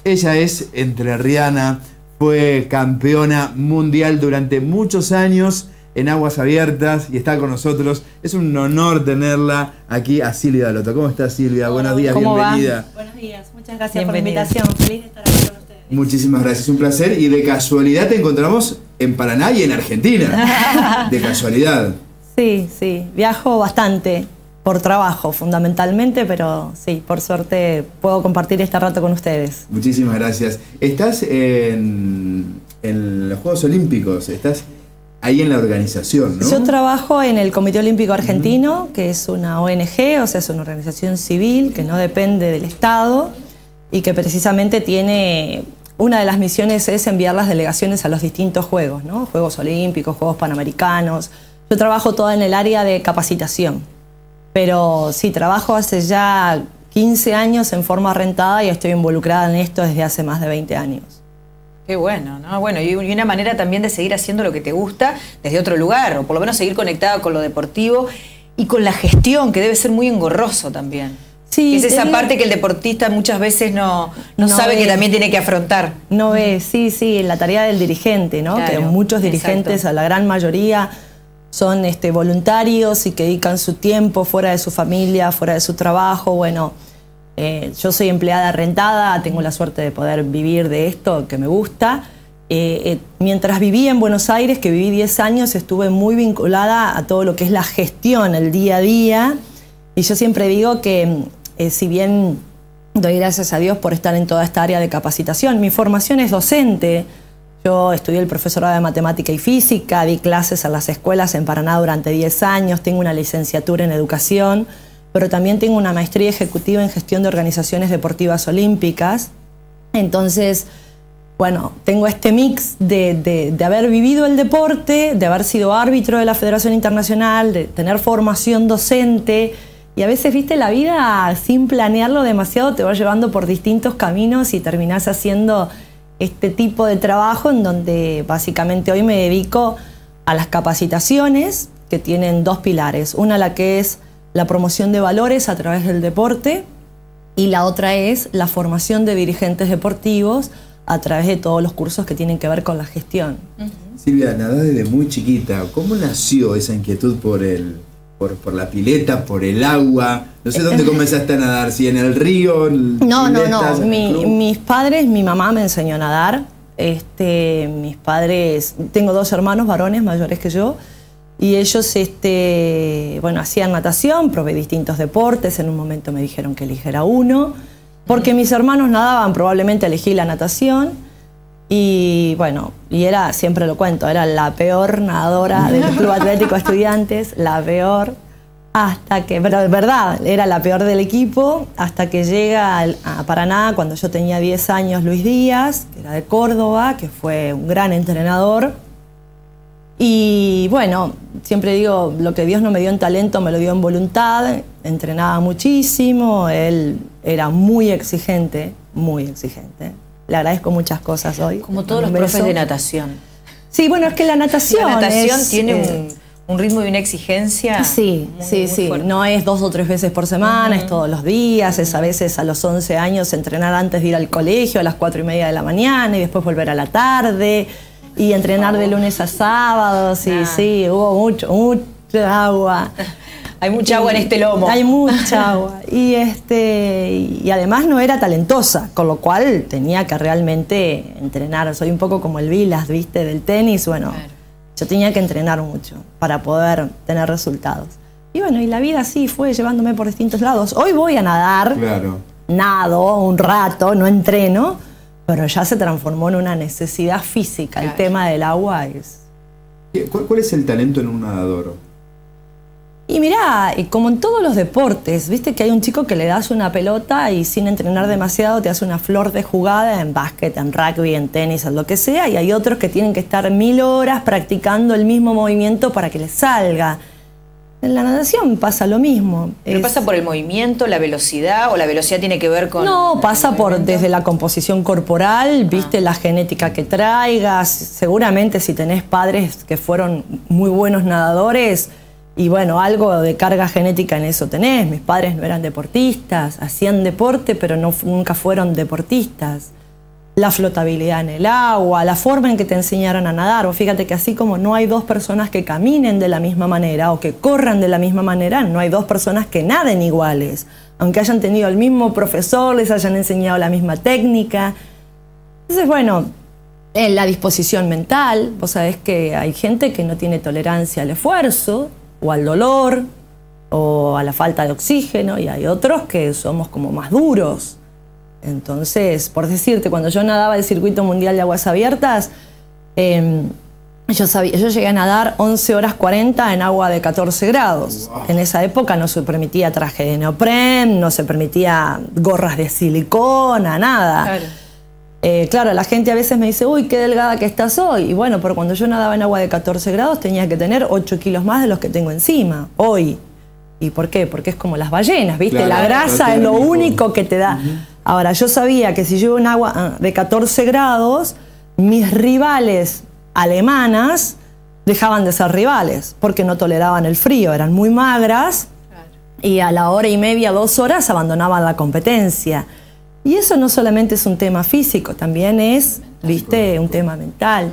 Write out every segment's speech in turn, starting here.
Ella es entrerriana, fue campeona mundial durante muchos años en aguas abiertas y está con nosotros. Es un honor tenerla aquí a Silvia Dalotto. ¿Cómo estás, Silvia? Buenos días, bienvenida. Buenos días, muchas gracias por la invitación. Feliz de estar aquí con ustedes. Muchísimas gracias, un placer. Y de casualidad te encontramos en Paraná y en Argentina. De casualidad. Sí, sí, viajo bastante por trabajo fundamentalmente, pero sí, por suerte puedo compartir este rato con ustedes. Muchísimas gracias. Estás en los Juegos Olímpicos, estás ahí en la organización, ¿no? Yo trabajo en el Comité Olímpico Argentino, que es una ONG, o sea, es una organización civil que no depende del Estado y que precisamente tiene, una de las misiones es enviar las delegaciones a los distintos juegos, ¿no? Juegos Olímpicos, Juegos Panamericanos. Yo trabajo toda en el área de capacitación, pero sí, trabajo hace ya 15 años en forma rentada y estoy involucrada en esto desde hace más de 20 años. Qué bueno, ¿no? Bueno, y una manera también de seguir haciendo lo que te gusta desde otro lugar, o por lo menos seguir conectada con lo deportivo y con la gestión, que debe ser muy engorroso también. Sí, es esa parte que el deportista muchas veces no sabe que también tiene que afrontar. No ve, sí, la tarea del dirigente, ¿no? Claro, que muchos dirigentes, exacto, a la gran mayoría, son voluntarios y que dedican su tiempo fuera de su familia, fuera de su trabajo. Bueno, yo soy empleada rentada, tengo la suerte de poder vivir de esto, que me gusta. Mientras viví en Buenos Aires, que viví 10 años, estuve muy vinculada a todo lo que es la gestión, el día a día. Y yo siempre digo que, si bien doy gracias a Dios por estar en toda esta área de capacitación, mi formación es docente. Yo estudié el profesorado de matemática y física, di clases a las escuelas en Paraná durante 10 años, tengo una licenciatura en educación, pero también tengo una maestría ejecutiva en gestión de organizaciones deportivas olímpicas. Entonces, bueno, tengo este mix de haber vivido el deporte, de haber sido árbitro de la Federación Internacional, de tener formación docente. Y a veces, viste, la vida sin planearlo demasiado te va llevando por distintos caminos y terminás haciendo este tipo de trabajo en donde básicamente hoy me dedico a las capacitaciones, que tienen dos pilares. Una, la que es la promoción de valores a través del deporte, y la otra es la formación de dirigentes deportivos a través de todos los cursos que tienen que ver con la gestión. Silvia, nadás desde muy chiquita. ¿Cómo nació esa inquietud por la pileta, por el agua? No sé dónde comenzaste a nadar, si en el río, No. Mis padres, mi mamá me enseñó a nadar. Mis padres, tengo dos hermanos varones mayores que yo, y ellos bueno, hacían natación, probé distintos deportes, en un momento me dijeron que eligiera uno, porque mis hermanos nadaban, probablemente elegí la natación, y bueno, y era, siempre lo cuento, era la peor nadadora del Club Atlético Estudiantes, la peor, hasta que, pero de verdad, era la peor del equipo, hasta que llega a Paraná, cuando yo tenía 10 años, Luis Díaz, que era de Córdoba, que fue un gran entrenador. Y bueno, siempre digo, lo que Dios no me dio en talento, me lo dio en voluntad. Entrenaba muchísimo, él era muy exigente, muy exigente. Le agradezco muchas cosas hoy. Como todos los profes de natación. Sí, bueno, es que la natación tiene un ritmo y una exigencia. Sí, muy no es 2 o 3 veces por semana, es todos los días, es a veces a los 11 años entrenar antes de ir al colegio a las 4:30 de la mañana y después volver a la tarde y entrenar de lunes a sábado. Sí, hubo mucha agua. Hay mucha agua en este lomo. Hay mucha agua. Y además no era talentosa, con lo cual tenía que realmente entrenar. Soy un poco como el Vilas, ¿viste? Del tenis. Bueno, claro, yo tenía que entrenar mucho para poder tener resultados. Y bueno, y la vida así fue llevándome por distintos lados. Hoy voy a nadar, claro, nado un rato, no entreno, pero ya se transformó en una necesidad física. Claro. El tema del agua es... ¿Cuál es el talento en un nadador? Y mirá, como en todos los deportes, viste que hay un chico que le das una pelota y sin entrenar demasiado te hace una flor de jugada en básquet, en rugby, en tenis, en lo que sea, y hay otros que tienen que estar 1000 horas practicando el mismo movimiento para que les salga. En la natación pasa lo mismo. ¿Pero pasa por el movimiento, la velocidad, o la velocidad tiene que ver con...? No, pasa desde la composición corporal, viste, la genética que traigas. Seguramente si tenés padres que fueron muy buenos nadadores, y bueno, algo de carga genética en eso tenés. Mis padres no eran deportistas, hacían deporte, pero nunca fueron deportistas. la flotabilidad en el agua, la forma en que te enseñaron a nadar. O fíjate que así como no hay dos personas que caminen de la misma manera o que corran de la misma manera, no hay dos personas que naden iguales. Aunque hayan tenido el mismo profesor, les hayan enseñado la misma técnica. Entonces, bueno, en la disposición mental, vos sabés que hay gente que no tiene tolerancia al esfuerzo o al dolor o a la falta de oxígeno, y hay otros que somos como más duros. Entonces, por decirte, cuando yo nadaba el circuito mundial de aguas abiertas, yo llegué a nadar 11 horas 40 en agua de 14 grados. Wow. En esa época no se permitía traje de neopren, no se permitía gorras de silicona, nada. Claro. Claro, la gente a veces me dice, uy, qué delgada que estás hoy. Y bueno, pero cuando yo nadaba en agua de 14 grados tenía que tener 8 kilos más de los que tengo encima, hoy. ¿Y por qué? Porque es como las ballenas, ¿viste? Claro, la grasa es lo único que te da. Ahora, yo sabía que si yo en agua de 14 grados, mis rivales alemanas dejaban de ser rivales, porque no toleraban el frío, eran muy magras, y a la hora y media, 2 horas, abandonaban la competencia. Y eso no solamente es un tema físico, también es, ¿viste?, un tema mental.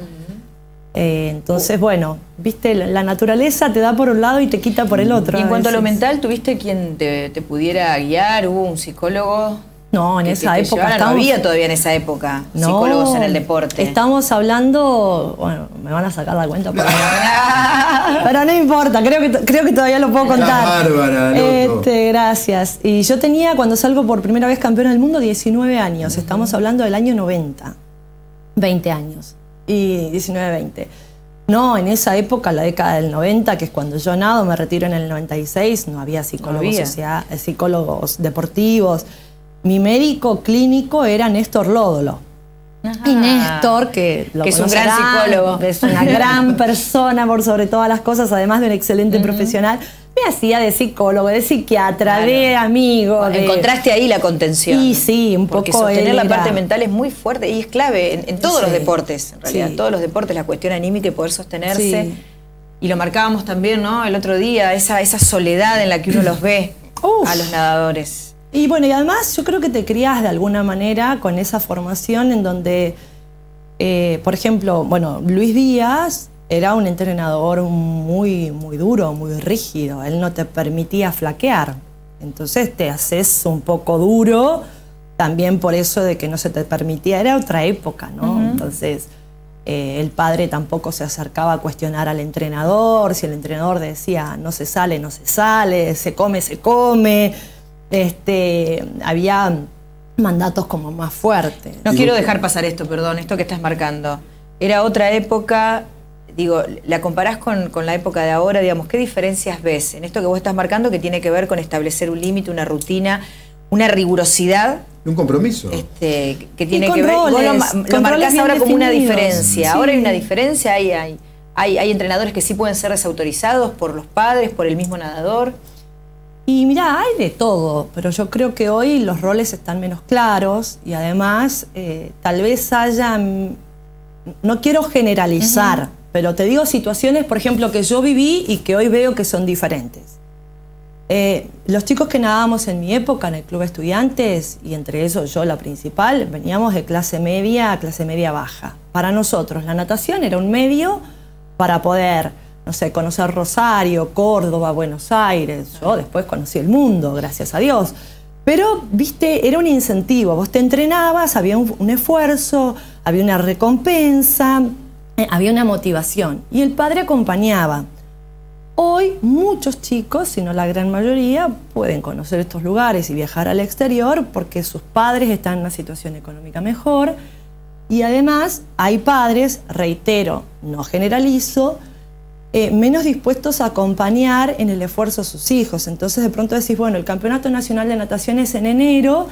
Entonces, bueno, viste, la naturaleza te da por un lado y te quita por el otro. Y en cuanto a lo mental, ¿tuviste quien te pudiera guiar? ¿Hubo un psicólogo? No, en esa época no había todavía en esa época psicólogos en el deporte. Estamos hablando, bueno, me van a sacar la cuenta, pero no importa, creo que todavía lo puedo contar. Bárbara, gracias. Y yo tenía, cuando salgo por primera vez campeona del mundo, 19 años. Estamos hablando del año 90. 20 años. Y 19, 20. No, en esa época, la década del 90, que es cuando yo nado, me retiro en el 96, no había psicólogos, psicólogos deportivos. Mi médico clínico era Néstor Lódolo. Ajá. Y Néstor, que es un gran psicólogo, es una gran persona por sobre todas las cosas, además de un excelente profesional, me hacía de psicólogo, de psiquiatra, de amigo. Encontraste ahí la contención. Y sí, un porque poco. Sostener la parte mental es muy fuerte y es clave en todos los deportes, en realidad. En todos los deportes, la cuestión anímica y poder sostenerse. Sí. Y lo marcábamos también, ¿no? El otro día, esa soledad en la que uno los ve a los nadadores. Y bueno, y además yo creo que te criás de alguna manera con esa formación en donde, por ejemplo, bueno, Luis Díaz era un entrenador muy duro, muy rígido. Él no te permitía flaquear. Entonces te haces un poco duro, también por eso de que no se te permitía. Era otra época, ¿no? Entonces el padre tampoco se acercaba a cuestionar al entrenador. Si el entrenador decía no se sale, no se sale, se come, se come. Había mandatos como más fuertes. No quiero dejar pasar esto, perdón, esto que estás marcando. Era otra época. Digo, la comparás con la época de ahora, digamos, ¿qué diferencias ves en esto que vos estás marcando que tiene que ver con establecer un límite, una rutina, una rigurosidad? Un compromiso. Que tiene que ver, vos lo marcás ahora como una diferencia. Sí. Ahora hay una diferencia, hay entrenadores que sí pueden ser desautorizados por los padres, por el mismo nadador. Y mirá, hay de todo, pero yo creo que hoy los roles están menos claros y además tal vez haya, no quiero generalizar, pero te digo situaciones, por ejemplo, que yo viví y que hoy veo que son diferentes. Los chicos que nadábamos en mi época en el club estudiantes, y entre esos yo la principal, veníamos de clase media a clase media baja. Para nosotros la natación era un medio para poder, no sé, conocer Rosario, Córdoba, Buenos Aires. Yo después conocí el mundo, gracias a Dios. Pero, viste, era un incentivo. Vos te entrenabas, había un esfuerzo, había una recompensa, había una motivación. Y el padre acompañaba. Hoy muchos chicos, si no la gran mayoría, pueden conocer estos lugares y viajar al exterior porque sus padres están en una situación económica mejor. Y además hay padres, reitero, no generalizo, menos dispuestos a acompañar en el esfuerzo a sus hijos. Entonces de pronto decís, bueno, el Campeonato Nacional de Natación es en enero.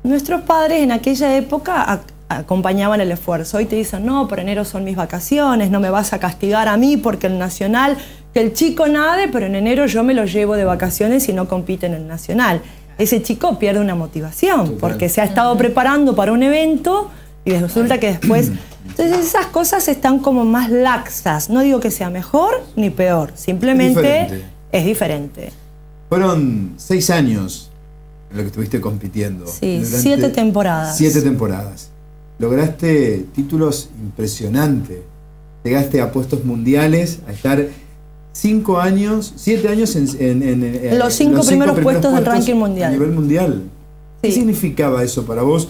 Nuestros padres en aquella época acompañaban el esfuerzo. Hoy te dicen, no, pero enero son mis vacaciones, no me vas a castigar a mí porque el nacional, que el chico nade, pero en enero yo me lo llevo de vacaciones y no compite en el nacional. Ese chico pierde una motivación porque se ha estado preparando para un evento y resulta que después... Entonces esas cosas están como más laxas. No digo que sea mejor ni peor, simplemente es diferente. Fueron 6 años en lo que estuviste compitiendo. Sí, 7 temporadas. 7 temporadas. lograste títulos impresionantes. Llegaste a puestos mundiales, a estar 7 años en los 5 primeros puestos del ranking mundial. A nivel mundial. Sí. ¿Qué significaba eso para vos,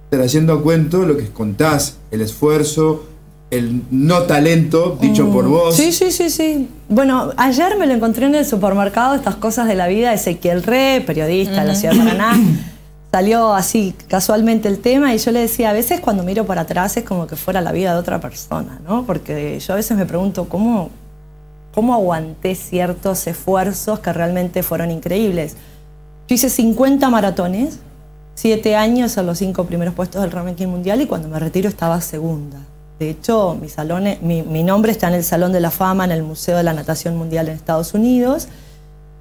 trayendo a cuento lo que contás, el esfuerzo, el no talento dicho por vos? Sí. Bueno, ayer me lo encontré en el supermercado, estas cosas de la vida, Ezequiel Re, periodista de la ciudad de Paraná. Salió así casualmente el tema y yo le decía, a veces cuando miro para atrás es como que fuera la vida de otra persona, ¿no? Porque yo a veces me pregunto cómo aguanté ciertos esfuerzos que realmente fueron increíbles. Yo hice 50 maratones, 7 años a los 5 primeros puestos del ranking mundial y cuando me retiro estaba segunda. De hecho, mi nombre está en el Salón de la Fama, en el Museo de la Natación Mundial en Estados Unidos.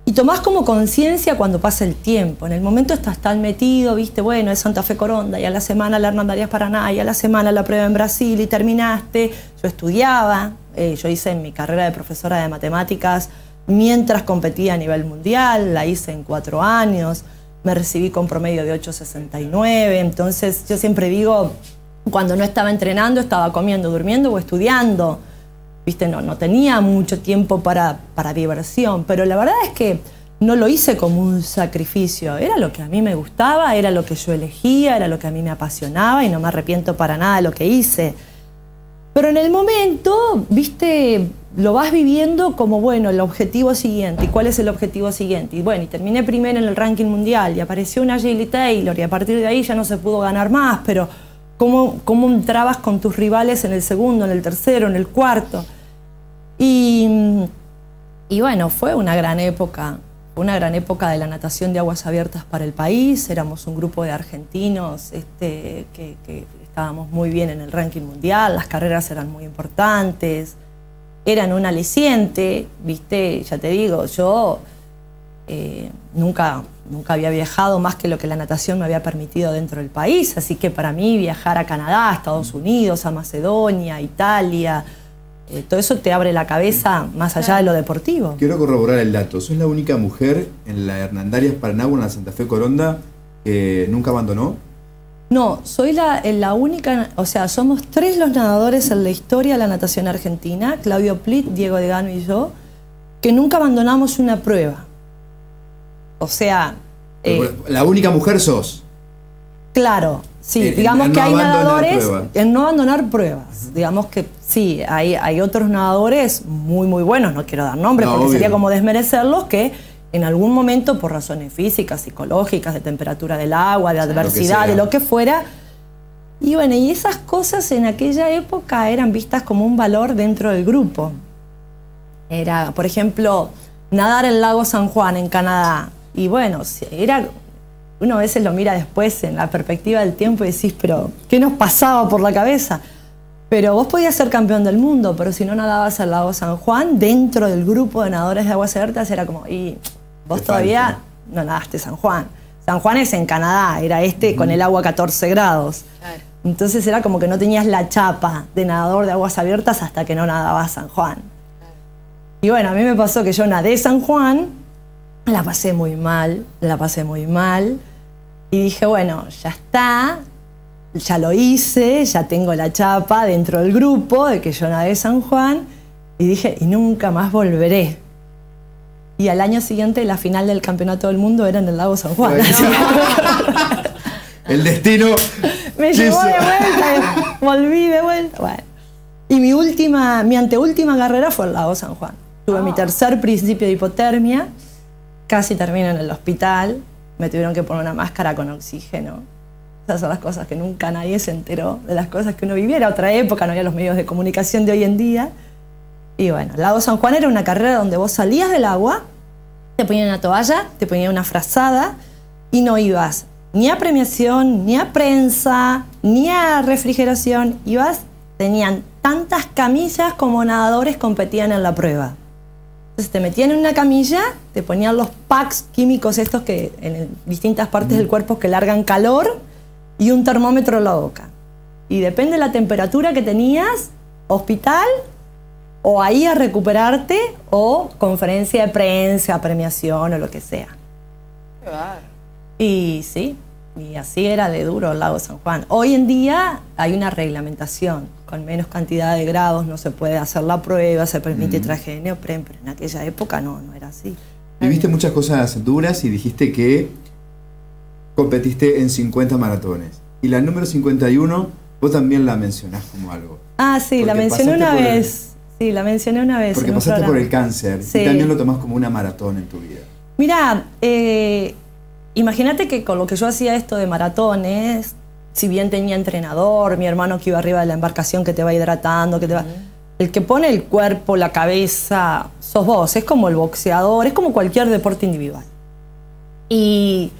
Y tomás como conciencia cuando pasa el tiempo. En el momento estás tan metido, viste, bueno, es Santa Fe Coronda, y a la semana la Hernandarias Paraná, y a la semana la prueba en Brasil, y terminaste. Yo estudiaba, yo hice mi carrera de profesora de matemáticas mientras competía a nivel mundial, la hice en 4 años, me recibí con promedio de 8.69, entonces yo siempre digo, cuando no estaba entrenando, estaba comiendo, durmiendo o estudiando. ¿Viste? No tenía mucho tiempo para diversión, pero la verdad es que no lo hice como un sacrificio. Era lo que a mí me gustaba, era lo que yo elegía, era lo que a mí me apasionaba y no me arrepiento para nada de lo que hice. Pero en el momento, ¿viste? Lo vas viviendo como, bueno, el objetivo siguiente. ¿Y cuál es el objetivo siguiente? Y bueno, y terminé primero en el ranking mundial y apareció una Gilly Taylor y a partir de ahí ya no se pudo ganar más, pero ¿cómo entrabas con tus rivales en el segundo, en el tercero, en el cuarto? Y bueno, fue una gran época de la natación de aguas abiertas para el país. Éramos un grupo de argentinos que estábamos muy bien en el ranking mundial, las carreras eran muy importantes, eran un aliciente, ¿viste? Ya te digo, yo nunca había viajado más que lo que la natación me había permitido dentro del país, así que para mí viajar a Canadá, a Estados Unidos, a Macedonia, a Italia, todo eso te abre la cabeza más allá de lo deportivo. Quiero corroborar el dato. ¿Sos la única mujer en la Hernandarias Paraná, en la Santa Fe Coronda, que nunca abandonó? No, soy la única, o sea, somos 3 los nadadores en la historia de la natación argentina, Claudio Plit, Diego Degano y yo, que nunca abandonamos una prueba. O sea... ¿La única mujer sos? Claro. Sí, digamos que hay nadadores en no abandonar pruebas. Digamos que sí, hay otros nadadores muy buenos, no quiero dar nombres porque sería como desmerecerlos, que en algún momento por razones físicas, psicológicas, de temperatura del agua, de adversidad, de lo que fuera. Y bueno, y esas cosas en aquella época eran vistas como un valor dentro del grupo. Era, por ejemplo, nadar en el lago San Juan en Canadá. Y bueno, era... Uno a veces lo mira después en la perspectiva del tiempo y decís, pero ¿qué nos pasaba por la cabeza? Pero vos podías ser campeón del mundo, pero si no nadabas al lago San Juan, dentro del grupo de nadadores de aguas abiertas era como, y vos todavía no nadaste San Juan. San Juan es en Canadá, era con el agua a 14 grados. Claro. Entonces era como que no tenías la chapa de nadador de aguas abiertas hasta que no nadabas San Juan. Claro. Y bueno, a mí me pasó que yo nadé San Juan, la pasé muy mal, y dije, bueno, ya está, ya lo hice, ya tengo la chapa dentro del grupo de que yo nadé San Juan, y dije, y nunca más volveré. Y al año siguiente la final del campeonato del mundo era en el lago San Juan. El destino me llevó de vuelta, volví de vuelta. Bueno. Y mi anteúltima carrera fue el lago San Juan. Tuve mi tercer principio de hipotermia. Casi termino en el hospital, me tuvieron que poner una máscara con oxígeno. Esas son las cosas que nunca nadie se enteró, de las cosas que uno vivía. Era otra época, no había los medios de comunicación de hoy en día. Y bueno, el lago San Juan era una carrera donde vos salías del agua, te ponían una toalla, te ponían una frazada y no ibas ni a premiación, ni a prensa, ni a refrigeración. Tenían tantas camillas como nadadores competían en la prueba. Entonces te metían en una camilla, te ponían los packs químicos estos que en distintas partes del cuerpo que largan calor y un termómetro en la boca. Y depende de la temperatura que tenías, hospital o ahí a recuperarte o conferencia de prensa, premiación o lo que sea. Qué bárbaro. Y sí, Y así era de duro el lago San Juan. Hoy en día hay una reglamentación, con menos cantidad de grados no se puede hacer la prueba, se permite traje de neopren, pero en aquella época no era así. Viviste muchas cosas duras y dijiste que competiste en 50 maratones. Y la número 51, vos también la mencionás como algo. Ah, sí, la mencioné una vez. Sí, la mencioné una vez. Porque pasaste por el cáncer y también lo tomás como una maratón en tu vida. Mirá, imagínate que con lo que yo hacía esto de maratones, si bien tenía entrenador, mi hermano que iba arriba de la embarcación que te va hidratando, que te va... El que pone el cuerpo, la cabeza, sos vos. Es como el boxeador, es como cualquier deporte individual. Y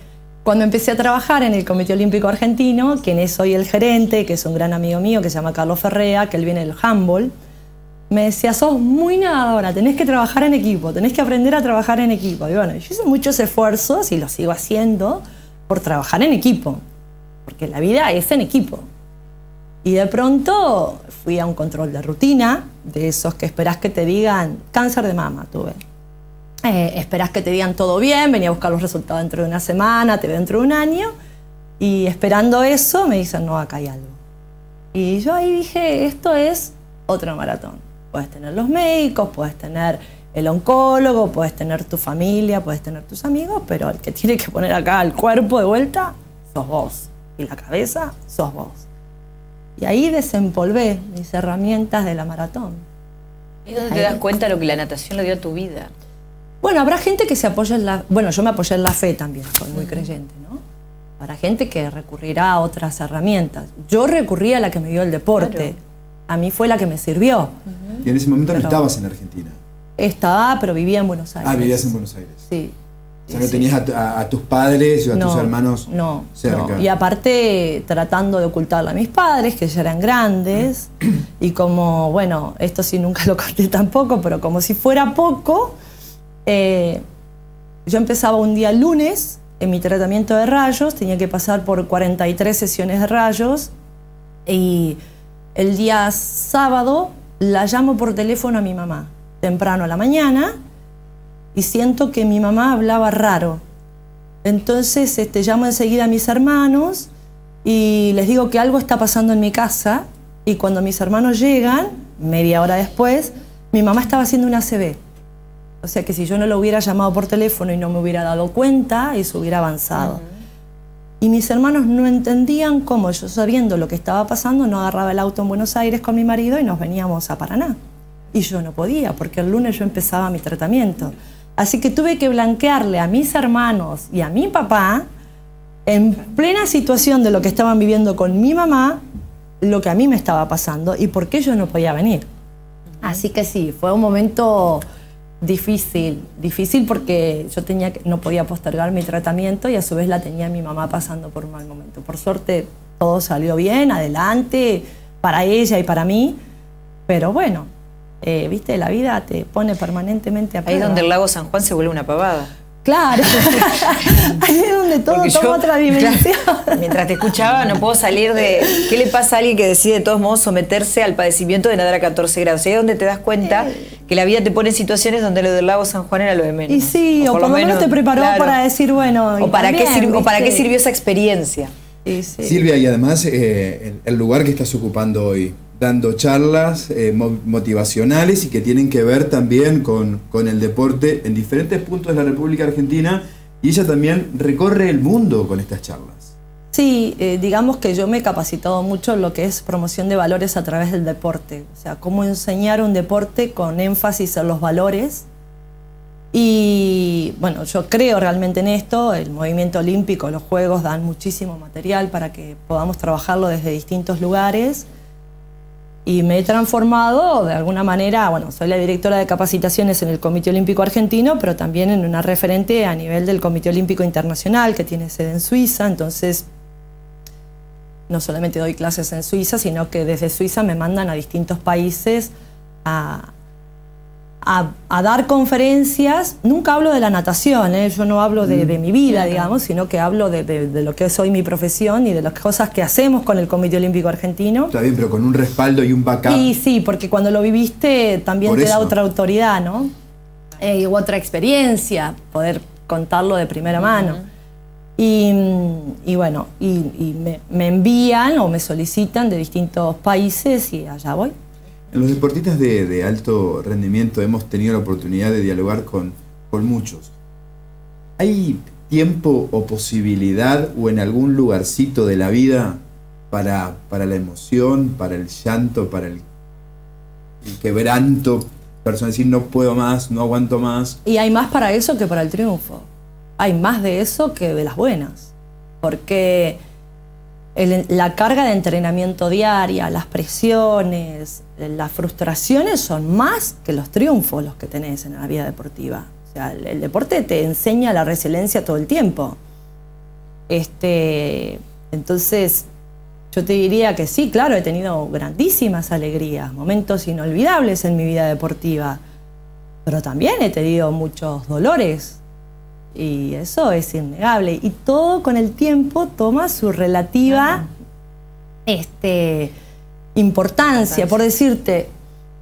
cuando empecé a trabajar en el Comité Olímpico Argentino, quien es hoy el gerente, que es un gran amigo mío, que se llama Carlos Ferrea, que él viene del handball, me decía, sos muy nadadora, tenés que trabajar en equipo, tenés que aprender a trabajar en equipo. Y bueno, yo hice muchos esfuerzos, y los sigo haciendo, por trabajar en equipo. Porque la vida es en equipo. Y de pronto fui a un control de rutina, de esos que esperás que te digan, cáncer de mama tuve. Esperás que te digan todo bien, venía a buscar los resultados dentro de una semana, te veo dentro de un año, y esperando eso me dicen, no, acá hay algo. Y yo ahí dije, esto es otra maratón. Puedes tener los médicos, puedes tener el oncólogo, puedes tener tu familia, puedes tener tus amigos, pero el que tiene que poner acá el cuerpo de vuelta, sos vos. Y la cabeza, sos vos. Y ahí desempolvé mis herramientas de la maratón. ¿Y dónde te das cuenta de lo que la natación le dio a tu vida? Bueno, habrá gente que se apoya en la... Bueno, yo me apoyé en la fe también, soy muy creyente, ¿no? Habrá gente que recurrirá a otras herramientas. Yo recurrí a la que me dio el deporte. Claro. A mí fue la que me sirvió. Y en ese momento no estabas en Argentina. Estaba, pero vivía en Buenos Aires. Ah, vivías en Buenos Aires. Sí. O sea, no tenías a tus padres o a tus hermanos cerca. No. Y aparte tratando de ocultarle a mis padres, que ya eran grandes, y como, bueno, esto sí nunca lo conté tampoco, pero como si fuera poco, yo empezaba un día lunes en mi tratamiento de rayos, tenía que pasar por 43 sesiones de rayos, y el día sábado la llamo por teléfono a mi mamá, temprano a la mañana, y siento que mi mamá hablaba raro. Entonces llamo enseguida a mis hermanos y les digo que algo está pasando en mi casa, y cuando mis hermanos llegan, media hora después, mi mamá estaba haciendo una ACV. O sea que si yo no lo hubiera llamado por teléfono y no me hubiera dado cuenta, eso hubiera avanzado. Y mis hermanos no entendían cómo yo, sabiendo lo que estaba pasando, no agarraba el auto en Buenos Aires con mi marido y nos veníamos a Paraná. Y yo no podía, porque el lunes yo empezaba mi tratamiento. Así que tuve que blanquearle a mis hermanos y a mi papá, en plena situación de lo que estaban viviendo con mi mamá, lo que a mí me estaba pasando y por qué yo no podía venir. Así que sí, fue un momento difícil porque yo no podía postergar mi tratamiento, y a su vez la tenía mi mamá pasando por un mal momento. Por suerte todo salió bien, adelante, para ella y para mí, pero bueno, viste, la vida te pone permanentemente a prueba. Ahí es donde el lago San Juan se vuelve una pavada. Claro, ahí es donde todo toma otra dimensión. Claro, mientras te escuchaba no puedo salir de... ¿Qué le pasa a alguien que decide de todos modos someterse al padecimiento de nadar a 14 grados? Ahí es donde te das cuenta que la vida te pone en situaciones donde lo del lago San Juan era lo de menos. Y sí, o por lo menos te preparó, claro, para decir, bueno... O para qué sirvió esa experiencia. Sí, sí. Silvia, y además el lugar que estás ocupando hoy, dando charlas motivacionales y que tienen que ver también con el deporte en diferentes puntos de la República Argentina, y ella también recorre el mundo con estas charlas. Sí, digamos que yo me he capacitado mucho en lo que es promoción de valores a través del deporte, o sea, cómo enseñar un deporte con énfasis en los valores. Y bueno, yo creo realmente en esto, el movimiento olímpico, los Juegos dan muchísimo material para que podamos trabajarlo desde distintos lugares. Y me he transformado de alguna manera, bueno, soy la directora de capacitaciones en el Comité Olímpico Argentino, pero también en una referente a nivel del Comité Olímpico Internacional, que tiene sede en Suiza. Entonces, no solamente doy clases en Suiza, sino que desde Suiza me mandan a distintos países a dar conferencias. Nunca hablo de la natación, yo no hablo de mi vida, digamos, sino que hablo de lo que es hoy mi profesión y de las cosas que hacemos con el Comité Olímpico Argentino. Está bien, pero con un respaldo y un backup. Y sí, porque cuando lo viviste también te da otra autoridad, ¿no? Y otra experiencia, poder contarlo de primera mano. Y bueno, me envían o me solicitan de distintos países y allá voy. En los deportistas de alto rendimiento hemos tenido la oportunidad de dialogar con muchos. ¿Hay tiempo o posibilidad o en algún lugarcito de la vida para la emoción, para el llanto, para el quebranto? Personas decir no puedo más, no aguanto más. Y hay más para eso que para el triunfo. Hay más de eso que de las buenas. Porque la carga de entrenamiento diaria, las presiones, las frustraciones son más que los triunfos los que tenés en la vida deportiva. O sea, el deporte te enseña la resiliencia todo el tiempo. Entonces, yo te diría que sí, claro, he tenido grandísimas alegrías, momentos inolvidables en mi vida deportiva, pero también he tenido muchos dolores y eso es innegable. Y todo con el tiempo toma su relativa importancia. Por decirte,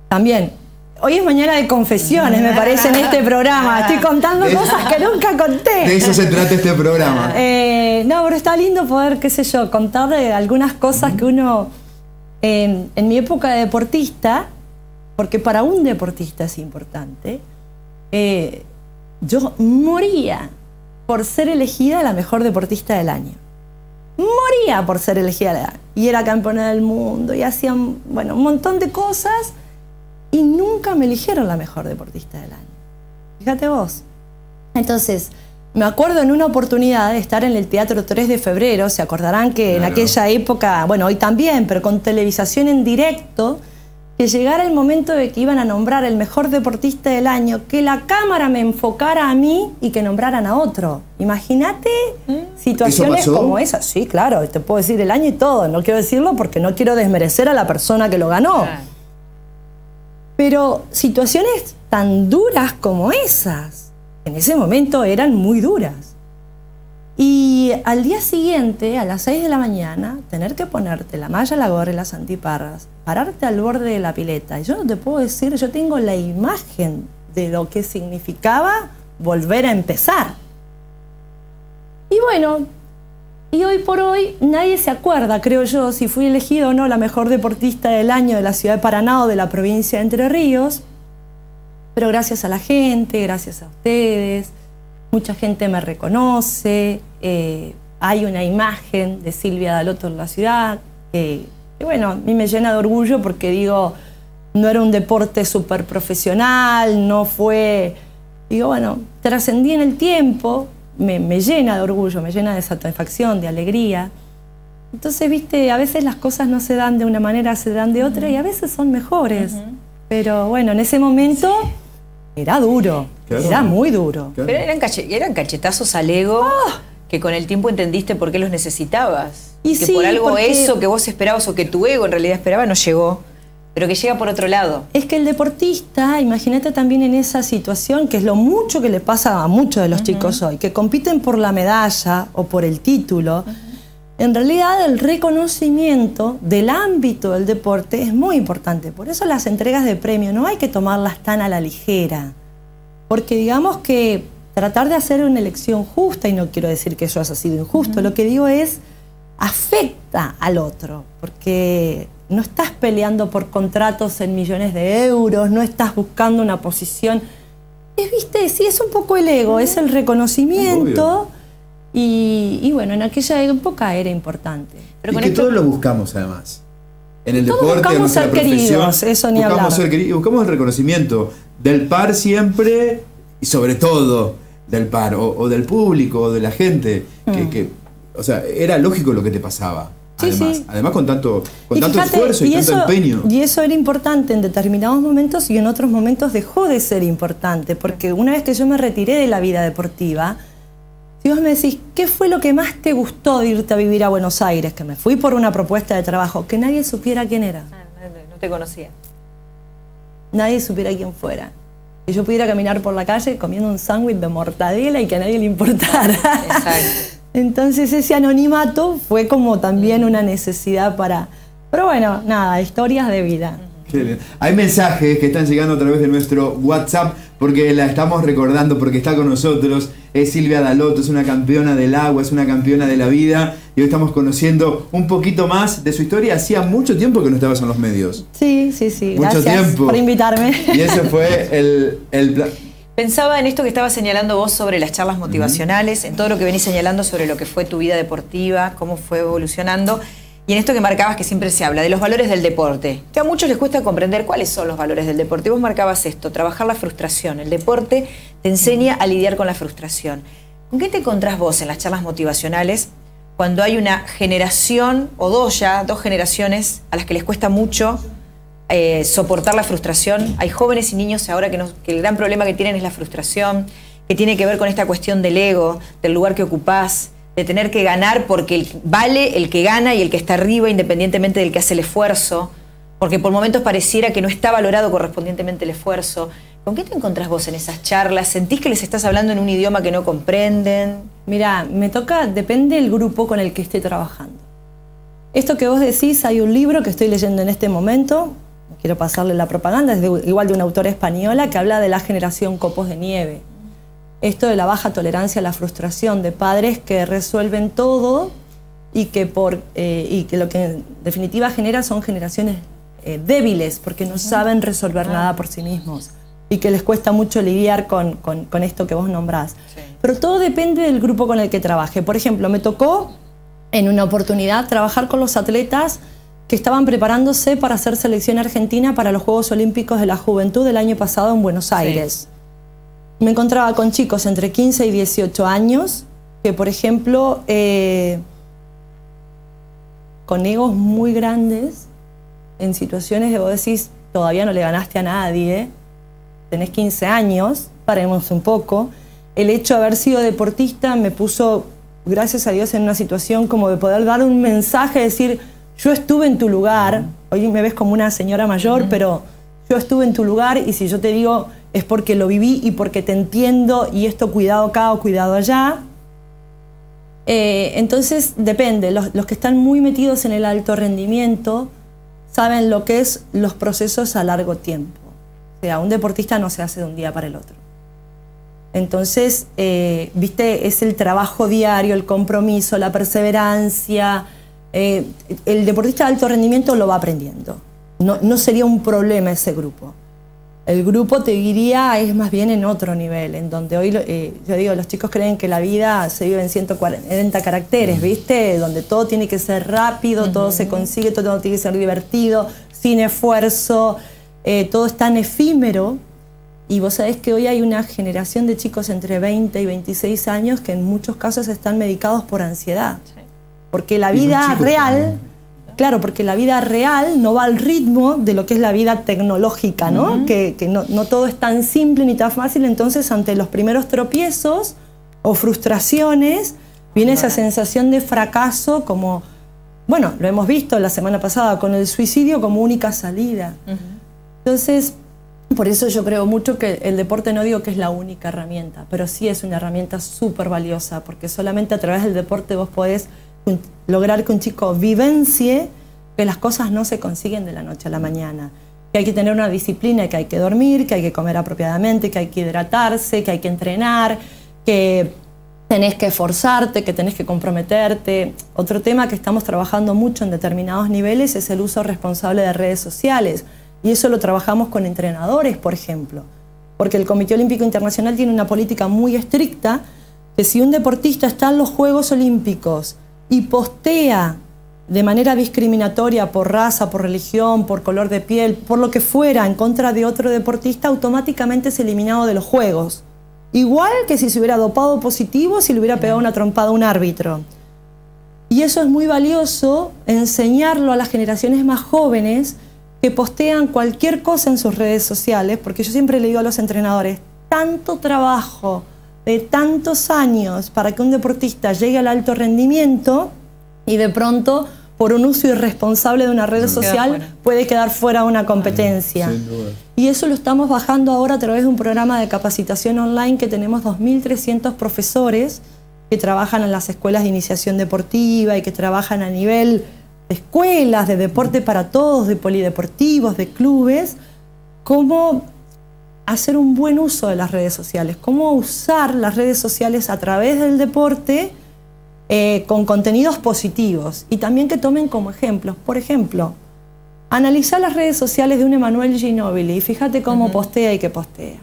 también, hoy es mañana de confesiones, me parece, en este programa. Estoy contando cosas que nunca conté. De eso se trata este programa. No, pero está lindo poder, qué sé yo, contar de algunas cosas que uno, en mi época de deportista, porque para un deportista es importante, yo moría por ser elegida la mejor deportista del año. Moría por ser elegida. Y era campeona del mundo y hacían, bueno, un montón de cosas y nunca me eligieron la mejor deportista del año. Fíjate vos. Entonces, me acuerdo en una oportunidad de estar en el Teatro 3 de Febrero, se acordarán que en aquella época, bueno, hoy también, pero con televisación en directo, que llegara el momento de que iban a nombrar el mejor deportista del año, que la cámara me enfocara a mí y que nombraran a otro. Imagínate situaciones como esas. Sí, claro, te puedo decir el año y todo. No quiero decirlo porque no quiero desmerecer a la persona que lo ganó. Pero situaciones tan duras como esas, en ese momento eran muy duras. Y al día siguiente, a las 6 de la mañana, tener que ponerte la malla, la gorra y las antiparras, pararte al borde de la pileta. Y yo no te puedo decir, yo tengo la imagen de lo que significaba volver a empezar. Y bueno, y hoy por hoy nadie se acuerda, creo yo, si fui elegida o no la mejor deportista del año de la ciudad de Paraná o de la provincia de Entre Ríos. Pero gracias a la gente, gracias a ustedes, mucha gente me reconoce, hay una imagen de Silvia Dalotto en la ciudad que bueno, a mí me llena de orgullo porque digo, no era un deporte súper profesional, no fue, digo, bueno, trascendí en el tiempo, me llena de orgullo, me llena de satisfacción, de alegría. Entonces, viste, a veces las cosas no se dan de una manera, se dan de otra y a veces son mejores. Pero bueno, en ese momento era duro, era muy duro. Pero eran cachetazos al ego que con el tiempo entendiste por qué los necesitabas. Y que sí, por algo eso que vos esperabas o que tu ego en realidad esperaba no llegó, pero que llega por otro lado. Es que el deportista, imagínate también en esa situación, que es lo mucho que le pasa a muchos de los chicos hoy, que compiten por la medalla o por el título. En realidad el reconocimiento del ámbito del deporte es muy importante. Por eso las entregas de premio no hay que tomarlas tan a la ligera. Porque digamos que tratar de hacer una elección justa, y no quiero decir que eso haya sido injusto, lo que digo es afecta al otro. Porque no estás peleando por contratos en millones de euros, no estás buscando una posición. ¿Viste? Sí, es un poco el ego, es el reconocimiento. Y bueno, en aquella época era importante. Pero y que todos lo buscamos además. En el deporte, en nuestra profesión, eso ni hablar. Buscamos el reconocimiento del par siempre y sobre todo del par o del público o de la gente. O sea, era lógico lo que te pasaba. Además con tanto esfuerzo y tanto empeño. Y eso era importante en determinados momentos y en otros momentos dejó de ser importante. Porque una vez que yo me retiré de la vida deportiva, si vos me decís, ¿qué fue lo que más te gustó de irte a vivir a Buenos Aires? Que me fui por una propuesta de trabajo, que nadie supiera quién era. No te conocía. Nadie supiera quién fuera. Que yo pudiera caminar por la calle comiendo un sándwich de mortadela y que a nadie le importara. Exacto. Entonces ese anonimato fue como también una necesidad para... Pero bueno, nada, historias de vida. Hay mensajes que están llegando a través de nuestro WhatsApp. porque la estamos recordando, porque está con nosotros. Es Silvia Dalotto, es una campeona del agua, es una campeona de la vida. Y hoy estamos conociendo un poquito más de su historia. Hacía mucho tiempo que no estabas en los medios. Sí, sí, sí. Mucho Gracias tiempo por invitarme. Y ese fue el plan. Pensaba en esto que estabas señalando vos sobre las charlas motivacionales, en todo lo que venís señalando sobre lo que fue tu vida deportiva, cómo fue evolucionando, y en esto que marcabas que siempre se habla de los valores del deporte, que a muchos les cuesta comprender cuáles son los valores del deporte. Y vos marcabas esto, trabajar la frustración. El deporte te enseña a lidiar con la frustración. ¿Con qué te encontrás vos en las charlas motivacionales cuando hay una generación, o dos generaciones, a las que les cuesta mucho soportar la frustración? Hay jóvenes y niños ahora que el gran problema que tienen es la frustración, que tiene que ver con esta cuestión del ego, del lugar que ocupás, de tener que ganar porque vale el que gana y el que está arriba independientemente del que hace el esfuerzo, porque por momentos pareciera que no está valorado correspondientemente el esfuerzo. ¿Con qué te encontrás vos en esas charlas? ¿Sentís que les estás hablando en un idioma que no comprenden? Mira, depende del grupo con el que esté trabajando. Esto que vos decís, hay un libro que estoy leyendo en este momento, quiero pasarle la propaganda, es igual de una autora española que habla de la generación copos de nieve. Esto de la baja tolerancia a la frustración, de padres que resuelven todo y que lo que en definitiva genera son generaciones débiles porque no saben resolver nada por sí mismos y que les cuesta mucho lidiar con esto que vos nombrás. Sí. Pero todo depende del grupo con el que trabaje. Por ejemplo, me tocó en una oportunidad trabajar con los atletas que estaban preparándose para hacer selección argentina para los Juegos Olímpicos de la Juventud del año pasado en Buenos Aires. Sí. Me encontraba con chicos entre 15 y 18 años que, por ejemplo, con egos muy grandes, en situaciones que vos decís, todavía no le ganaste a nadie, tenés 15 años, paremos un poco. El hecho de haber sido deportista me puso, gracias a Dios, en una situación como de poder dar un mensaje, decir, yo estuve en tu lugar, hoy me ves como una señora mayor, pero yo estuve en tu lugar y si yo te digo es porque lo viví y porque te entiendo y esto cuidado acá o cuidado allá. Entonces depende, los que están muy metidos en el alto rendimiento saben lo que es los procesos a largo tiempo. O sea, un deportista no se hace de un día para el otro. Entonces, viste, es el trabajo diario, el compromiso, la perseverancia. El deportista de alto rendimiento lo va aprendiendo. No sería un problema ese grupo. El grupo, te diría, es más bien en otro nivel, en donde hoy, yo digo, los chicos creen que la vida se vive en 140 caracteres, ¿viste? Donde todo tiene que ser rápido, todo se consigue, todo tiene que ser divertido, sin esfuerzo, todo es tan efímero. Y vos sabés que hoy hay una generación de chicos entre 20 y 26 años que en muchos casos están medicados por ansiedad. Sí. Porque la vida real... Claro, porque la vida real no va al ritmo de lo que es la vida tecnológica, ¿no? Que no todo es tan simple ni tan fácil, entonces ante los primeros tropiezos o frustraciones viene esa sensación de fracaso como, bueno, lo hemos visto la semana pasada con el suicidio como única salida. Entonces, por eso yo creo mucho que el deporte, no digo que es la única herramienta, pero sí es una herramienta súper valiosa, porque solamente a través del deporte vos podés lograr que un chico vivencie que las cosas no se consiguen de la noche a la mañana, que hay que tener una disciplina, que hay que dormir, que hay que comer apropiadamente, que hay que hidratarse, que hay que entrenar, que tenés que esforzarte, que tenés que comprometerte. Otro tema que estamos trabajando mucho en determinados niveles es el uso responsable de redes sociales, y eso lo trabajamos con entrenadores, por ejemplo, porque el Comité Olímpico Internacional tiene una política muy estricta que si un deportista está en los Juegos Olímpicos y postea de manera discriminatoria por raza, por religión, por color de piel, por lo que fuera, en contra de otro deportista, automáticamente es eliminado de los Juegos. Igual que si se hubiera dopado positivo, si le hubiera pegado una trompada a un árbitro. Y eso es muy valioso, enseñarlo a las generaciones más jóvenes que postean cualquier cosa en sus redes sociales, porque yo siempre le digo a los entrenadores, tanto trabajo de tantos años para que un deportista llegue al alto rendimiento y de pronto, por un uso irresponsable de una red social, puede quedar fuera de una competencia. Y eso lo estamos bajando ahora a través de un programa de capacitación online que tenemos 2.300 profesores que trabajan en las escuelas de iniciación deportiva y que trabajan a nivel de escuelas, de deporte para todos, de polideportivos, de clubes, cómo hacer un buen uso de las redes sociales, cómo usar las redes sociales a través del deporte con contenidos positivos y también que tomen como ejemplos. Por ejemplo, analizar las redes sociales de un Emanuel Ginóbili y fíjate cómo postea y qué postea.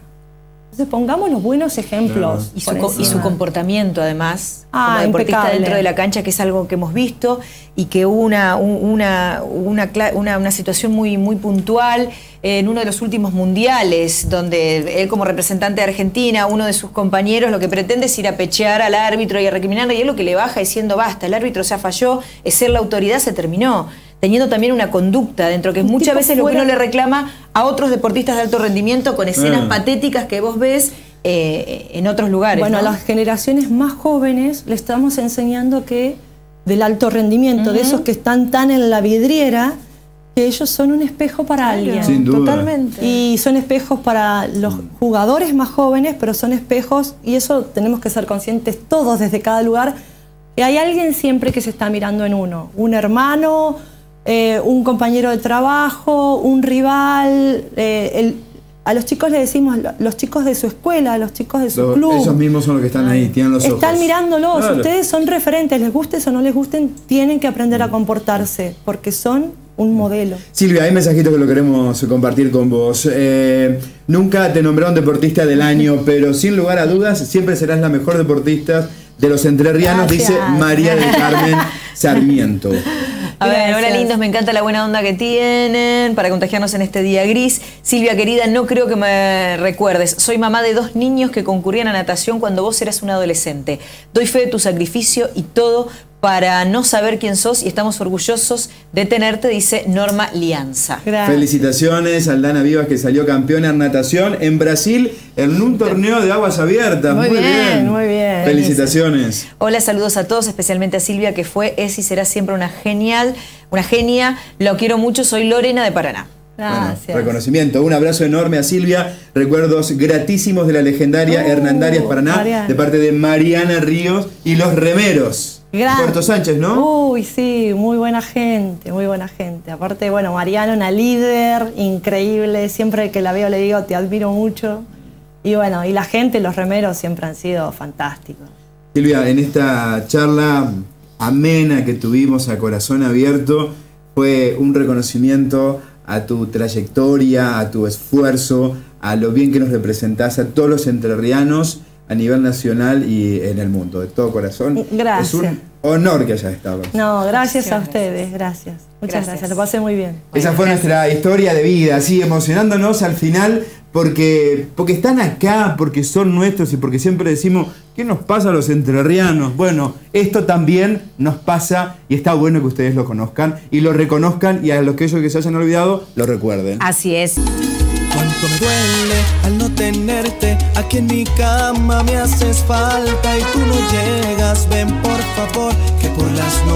Entonces pongamos los buenos ejemplos. Claro. Y su comportamiento además, como deportista impecable dentro de la cancha, que es algo que hemos visto y que hubo una situación muy puntual en uno de los últimos mundiales, donde él como representante de Argentina, uno de sus compañeros lo que pretende es ir a pechear al árbitro y a recriminarle, y él lo que le baja diciendo basta, el árbitro ya falló, es ser la autoridad, se terminó. Teniendo también una conducta dentro, que muchas veces lo que uno le reclama a otros deportistas de alto rendimiento con escenas patéticas que vos ves en otros lugares. Bueno, a las generaciones más jóvenes le estamos enseñando que del alto rendimiento, de esos que están tan en la vidriera, que ellos son un espejo para alguien. Sin duda. Totalmente. Y son espejos para los jugadores más jóvenes, pero son espejos, y eso tenemos que ser conscientes todos desde cada lugar, que hay alguien siempre que se está mirando en uno. Un hermano, un compañero de trabajo, un rival. A los chicos le decimos, los chicos de su escuela, los chicos de su club. Ellos mismos son los que están ahí, tienen los ojos. Están mirándolos, claro. Ustedes son referentes, les gustes o no les gusten, tienen que aprender a comportarse, porque son un modelo. Silvia, hay mensajitos que lo queremos compartir con vos. Nunca te nombraron deportista del año, pero sin lugar a dudas siempre serás la mejor deportista de los entrerrianos, dice María del Carmen Sarmiento. A ver, hola lindos, me encanta la buena onda que tienen para contagiarnos en este día gris. Silvia querida, no creo que me recuerdes. Soy mamá de 2 niños que concurrían a natación cuando vos eras un adolescente. Doy fe de tu sacrificio y todo para no saber quién sos y estamos orgullosos de tenerte, dice Norma Lianza. Gracias. Felicitaciones a Aldana Vivas, que salió campeona en natación en Brasil en un torneo de aguas abiertas. Muy bien. Muy bien. Felicitaciones. Hola, saludos a todos, especialmente a Silvia, que fue, es y será siempre una genia. Lo quiero mucho, soy Lorena de Paraná. Gracias. Bueno, reconocimiento. Un abrazo enorme a Silvia. Recuerdos gratísimos de la legendaria Hernandarias Paraná, de parte de Mariana Ríos y los remeros. Puerto Sánchez, ¿no? Uy, sí, muy buena gente, muy buena gente. Aparte, bueno, Mariana, una líder increíble. Siempre que la veo le digo, te admiro mucho. Y bueno, y la gente, los remeros siempre han sido fantásticos. Silvia, en esta charla amena que tuvimos a corazón abierto, fue un reconocimiento a tu trayectoria, a tu esfuerzo, a lo bien que nos representás a todos los entrerrianos a nivel nacional y en el mundo, de todo corazón. Gracias. Es un honor que hayas estado. No, gracias a ustedes, gracias. Muchas gracias, lo pasé muy bien. Esa fue nuestra historia de vida, así emocionándonos al final, porque están acá, porque son nuestros y porque siempre decimos, ¿qué nos pasa a los entrerrianos? Bueno, esto también nos pasa y está bueno que ustedes lo conozcan y lo reconozcan y a los que ellos que se hayan olvidado, lo recuerden. Así es. Cuánto me duele al no tenerte, aquí en mi cama me haces falta y tú no llegas, ven por favor, que por las noches